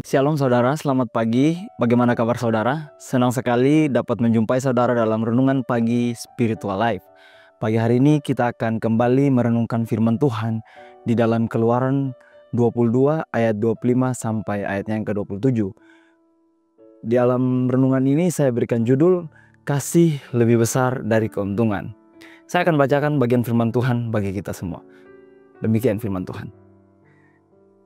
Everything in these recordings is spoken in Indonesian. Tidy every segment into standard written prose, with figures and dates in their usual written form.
Shalom saudara, selamat pagi. Bagaimana kabar saudara? Senang sekali dapat menjumpai saudara dalam renungan pagi Spiritual Life. Pagi hari ini kita akan kembali merenungkan firman Tuhan di dalam Keluaran 22 ayat 25 sampai ayatnya yang ke-27. Di dalam renungan ini saya berikan judul Kasih lebih besar dari keuntungan. Saya akan bacakan bagian firman Tuhan bagi kita semua. Demikian firman Tuhan.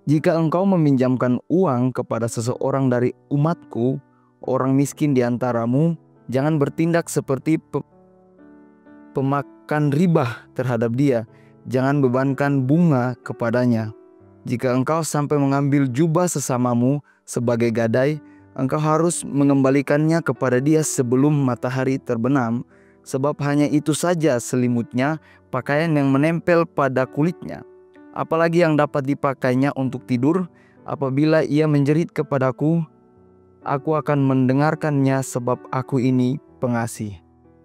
Jika engkau meminjamkan uang kepada seseorang dari umatku, orang miskin di antaramu, jangan bertindak seperti pemakan riba terhadap dia. Jangan bebankan bunga kepadanya. Jika engkau sampai mengambil jubah sesamamu sebagai gadai, engkau harus mengembalikannya kepada dia sebelum matahari terbenam, sebab hanya itu saja selimutnya, pakaian yang menempel pada kulitnya. Apalagi yang dapat dipakainya untuk tidur. Apabila ia menjerit kepadaku, aku akan mendengarkannya sebab aku ini pengasih.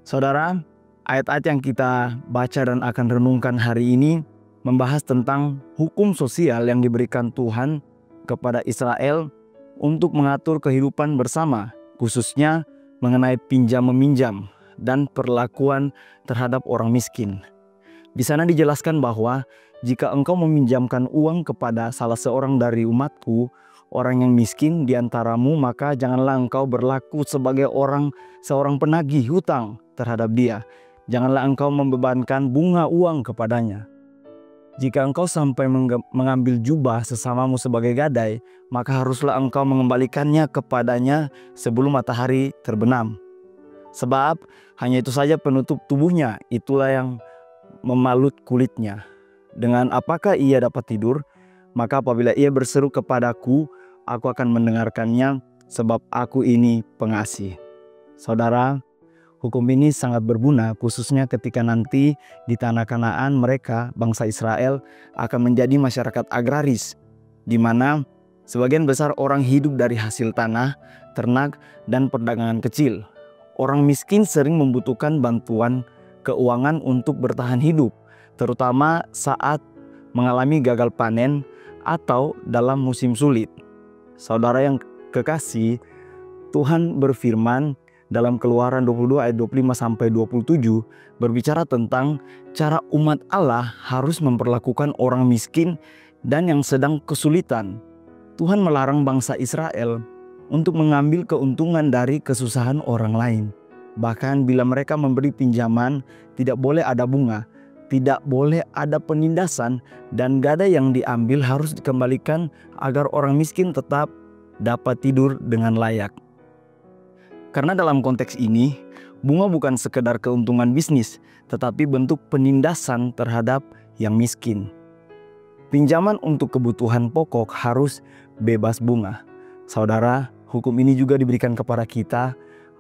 Saudara, ayat-ayat yang kita baca dan akan renungkan hari ini membahas tentang hukum sosial yang diberikan Tuhan kepada Israel untuk mengatur kehidupan bersama, khususnya mengenai pinjam-meminjam dan perlakuan terhadap orang miskin. Di sana dijelaskan bahwa jika engkau meminjamkan uang kepada salah seorang dari umatku, orang yang miskin di antaramu, maka janganlah engkau berlaku sebagai seorang penagih hutang terhadap dia. Janganlah engkau membebankan bunga uang kepadanya. Jika engkau sampai mengambil jubah sesamamu sebagai gadai, maka haruslah engkau mengembalikannya kepadanya sebelum matahari terbenam. Sebab hanya itu saja penutup tubuhnya, itulah yang memalut kulitnya. Dengan apakah ia dapat tidur? Maka apabila ia berseru kepadaku, aku akan mendengarkannya, sebab aku ini pengasih. Saudara, hukum ini sangat berguna, khususnya ketika nanti di tanah Kanaan mereka, bangsa Israel, akan menjadi masyarakat agraris, di mana sebagian besar orang hidup dari hasil tanah, ternak, dan perdagangan kecil. Orang miskin sering membutuhkan bantuan keuangan untuk bertahan hidup, terutama saat mengalami gagal panen atau dalam musim sulit. Saudara yang kekasih, Tuhan berfirman dalam Keluaran 22 ayat 25 sampai 27 berbicara tentang cara umat Allah harus memperlakukan orang miskin dan yang sedang kesulitan. Tuhan melarang bangsa Israel untuk mengambil keuntungan dari kesusahan orang lain. Bahkan bila mereka memberi pinjaman, tidak boleh ada bunga, tidak boleh ada penindasan, dan gadai yang diambil harus dikembalikan agar orang miskin tetap dapat tidur dengan layak. Karena dalam konteks ini, bunga bukan sekedar keuntungan bisnis, tetapi bentuk penindasan terhadap yang miskin. Pinjaman untuk kebutuhan pokok harus bebas bunga. Saudara, hukum ini juga diberikan kepada kita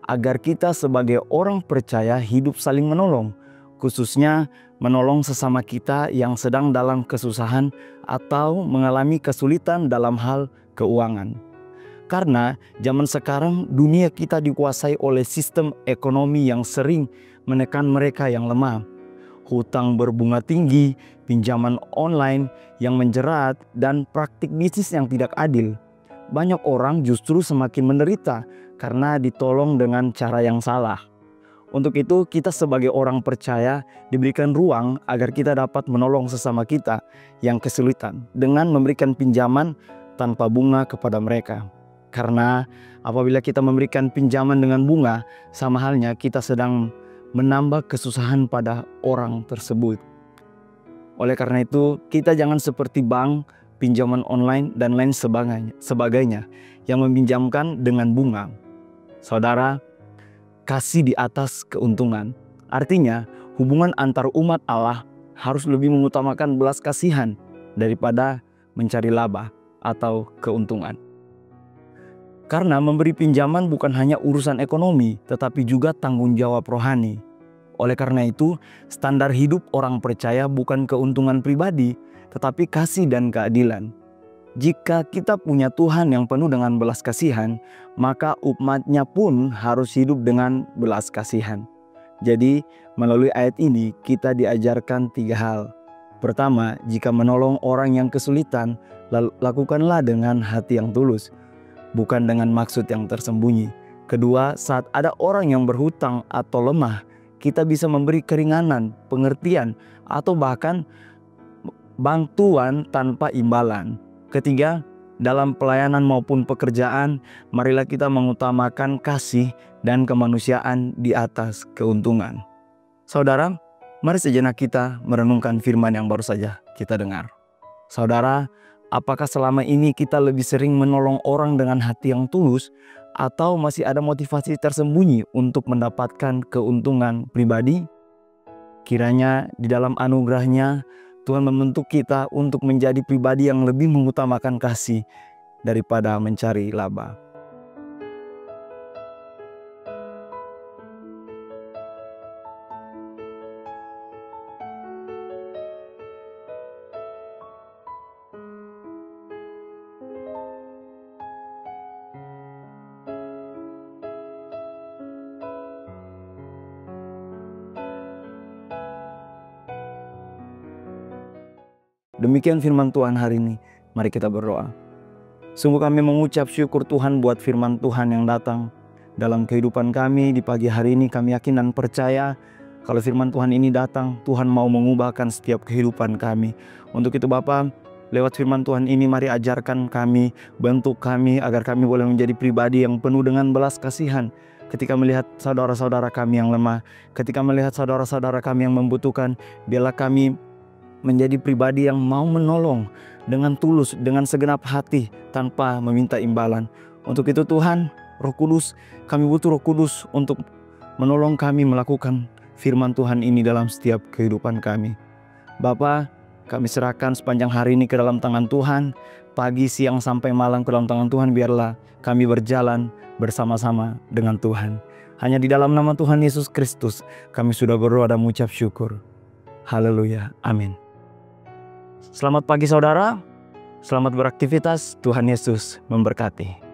agar kita sebagai orang percaya hidup saling menolong, khususnya menolong sesama kita yang sedang dalam kesusahan atau mengalami kesulitan dalam hal keuangan. Karena zaman sekarang dunia kita dikuasai oleh sistem ekonomi yang sering menekan mereka yang lemah. Hutang berbunga tinggi, pinjaman online yang menjerat, dan praktik bisnis yang tidak adil. Banyak orang justru semakin menderita karena ditolong dengan cara yang salah. Untuk itu kita sebagai orang percaya diberikan ruang agar kita dapat menolong sesama kita yang kesulitan dengan memberikan pinjaman tanpa bunga kepada mereka. Karena apabila kita memberikan pinjaman dengan bunga, sama halnya kita sedang menambah kesusahan pada orang tersebut. Oleh karena itu kita jangan seperti bank, pinjaman online, dan lain sebagainya yang meminjamkan dengan bunga. Saudara, kasih di atas keuntungan. Artinya, hubungan antar umat Allah harus lebih mengutamakan belas kasihan daripada mencari laba atau keuntungan. Karena memberi pinjaman bukan hanya urusan ekonomi, tetapi juga tanggung jawab rohani. Oleh karena itu, standar hidup orang percaya bukan keuntungan pribadi, tetapi kasih dan keadilan. Jika kita punya Tuhan yang penuh dengan belas kasihan, maka umatnya pun harus hidup dengan belas kasihan. Jadi melalui ayat ini kita diajarkan 3 hal. Pertama, jika menolong orang yang kesulitan, lakukanlah dengan hati yang tulus. bukan dengan maksud yang tersembunyi. Kedua, saat ada orang yang berhutang atau lemah, kita bisa memberi keringanan, pengertian, atau bahkan bantuan tanpa imbalan. Ketiga, dalam pelayanan maupun pekerjaan, marilah kita mengutamakan kasih dan kemanusiaan di atas keuntungan. Saudara, mari sejenak kita merenungkan firman yang baru saja kita dengar. Saudara, apakah selama ini kita lebih sering menolong orang dengan hati yang tulus, atau masih ada motivasi tersembunyi untuk mendapatkan keuntungan pribadi? Kiranya di dalam anugerah-Nya, Tuhan membentuk kita untuk menjadi pribadi yang lebih mengutamakan kasih daripada mencari laba. Demikian firman Tuhan hari ini. Mari kita berdoa. Sungguh kami mengucap syukur Tuhan buat firman Tuhan yang datang dalam kehidupan kami di pagi hari ini. Kami yakin dan percaya kalau firman Tuhan ini datang, Tuhan mau mengubahkan setiap kehidupan kami. Untuk itu Bapa, lewat firman Tuhan ini mari ajarkan kami, bentuk kami agar kami boleh menjadi pribadi yang penuh dengan belas kasihan. Ketika melihat saudara-saudara kami yang lemah, ketika melihat saudara-saudara kami yang membutuhkan, biarlah kami menjadi pribadi yang mau menolong dengan tulus, dengan segenap hati, tanpa meminta imbalan. Untuk itu Tuhan, Roh Kudus, kami butuh Roh Kudus untuk menolong kami melakukan firman Tuhan ini dalam setiap kehidupan kami. Bapa, kami serahkan sepanjang hari ini ke dalam tangan Tuhan. Pagi, siang, sampai malam ke dalam tangan Tuhan. Biarlah kami berjalan bersama-sama dengan Tuhan. Hanya di dalam nama Tuhan Yesus Kristus kami sudah berdoa dan mengucap syukur. Haleluya, amin. Selamat pagi saudara, selamat beraktivitas, Tuhan Yesus memberkati.